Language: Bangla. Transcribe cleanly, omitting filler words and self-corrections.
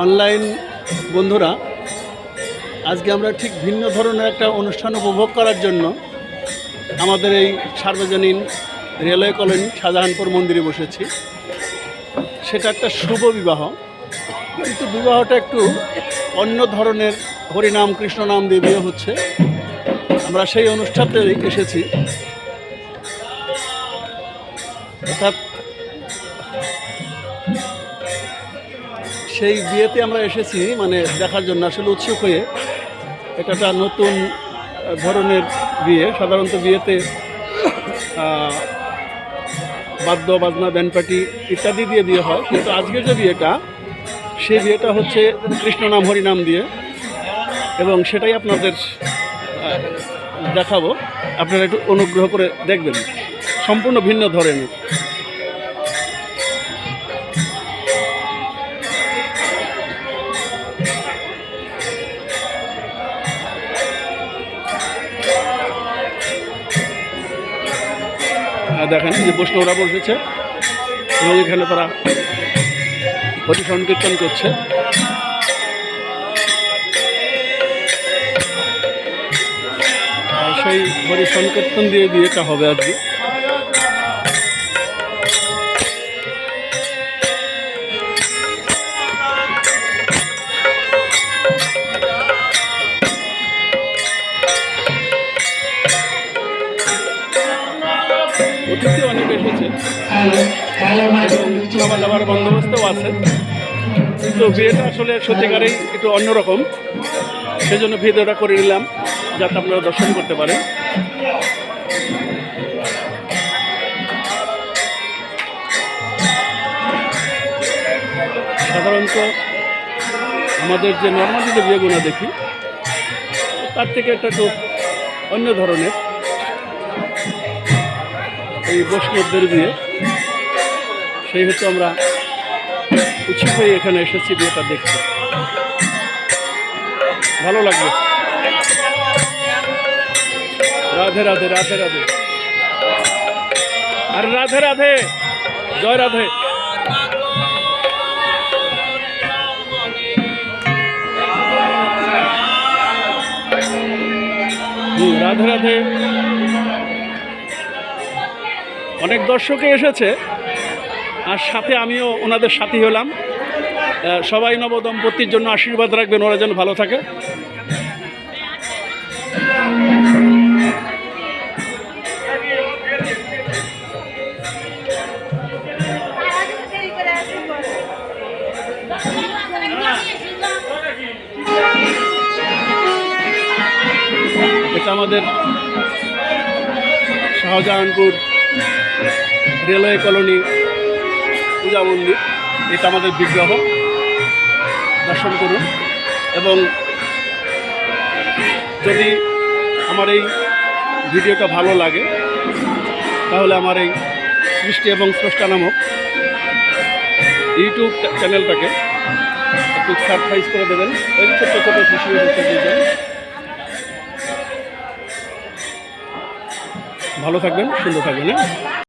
অনলাইন বন্ধুরা, আজকে আমরা ঠিক ভিন্ন ধরনের একটা অনুষ্ঠান উপভোগ করার জন্য আমাদের এই সার্বজনীন রেলওয়ে কলোনি শাহজাহানপুর মন্দিরে বসেছি। সেটা একটা শুভ বিবাহ, কিন্তু বিবাহটা একটু অন্য ধরনের, হরিনাম কৃষ্ণ নাম দিয়ে বিয়ে হচ্ছে। আমরা সেই অনুষ্ঠানতে এসেছি, অর্থাৎ সেই বিয়েতে আমরা এসেছি মানে দেখার জন্য, আসলে উৎসুক হয়ে। এটা একটা নতুন ধরনের বিয়ে। সাধারণত বিয়েতে বাদ্য বাজনা, ব্যান্ড পার্টি ইত্যাদি দিয়ে বিয়ে হয়, কিন্তু আজকের যে বিয়েটা, সেই বিয়েটা হচ্ছে কৃষ্ণ নাম হরিনাম দিয়ে, এবং সেটাই আপনাদের দেখাবো। আপনারা একটু অনুগ্রহ করে দেখবেন, সম্পূর্ণ ভিন্ন ধরনের। দেখেন যে বৈষ্ণবরা বসেছে এবং এখানে তারা হরি সংকীর্তন করছে। আর সেই হরি সংকীর্তন দিয়ে বিয়েটা হবে আজকে। অতিথি অনেক এসেছে, খাবার দাবার বন্দোবস্তও আছে, কিন্তু বিয়েটা আসলে সত্যিকারেই একটু অন্যরকম। সেজন্য ভিডিওটা করে নিলাম, যাতে আপনারা দর্শন করতে পারেন। সাধারণত আমাদের যে নর্মালি যে বিয়েগুলো দেখি, তার থেকে একটা একটু অন্য ধরনের এই বৈষ্ণবদের বিয়ে। সেই হচ্ছে আমরা উৎসুক হয়ে এখানে এসেছি বিয়েটা দেখতে। ভালো লাগবে। রাধে রাধে, রাধে রাধে, আর রাধে রাধে, জয় রাধে। রাধে রাধে। অনেক দর্শকে এসেছে, আর সাথে আমিও ওনাদের সাথী হলাম। সবাই নবদম্পতির জন্য আশীর্বাদ রাখবেন, ওরা যেন ভালো থাকে। এটা আমাদের শাহজাহানপুর রেলওয়ে কলোনি পূজা মন্দির। এটা আমাদের বিগ্রহ, দর্শন করুন। এবং যদি আমার এই ভিডিওটা ভালো লাগে, তাহলে আমার এই সৃষ্টি এবং স্রষ্টা নামক ইউটিউব চ্যানেলটাকে একটু সাবস্ক্রাইব করে দেবেন। এই ছোট্ট ছোটো খুশি দিয়েছেন। ভালো থাকবেন, সুন্দর থাকবেন।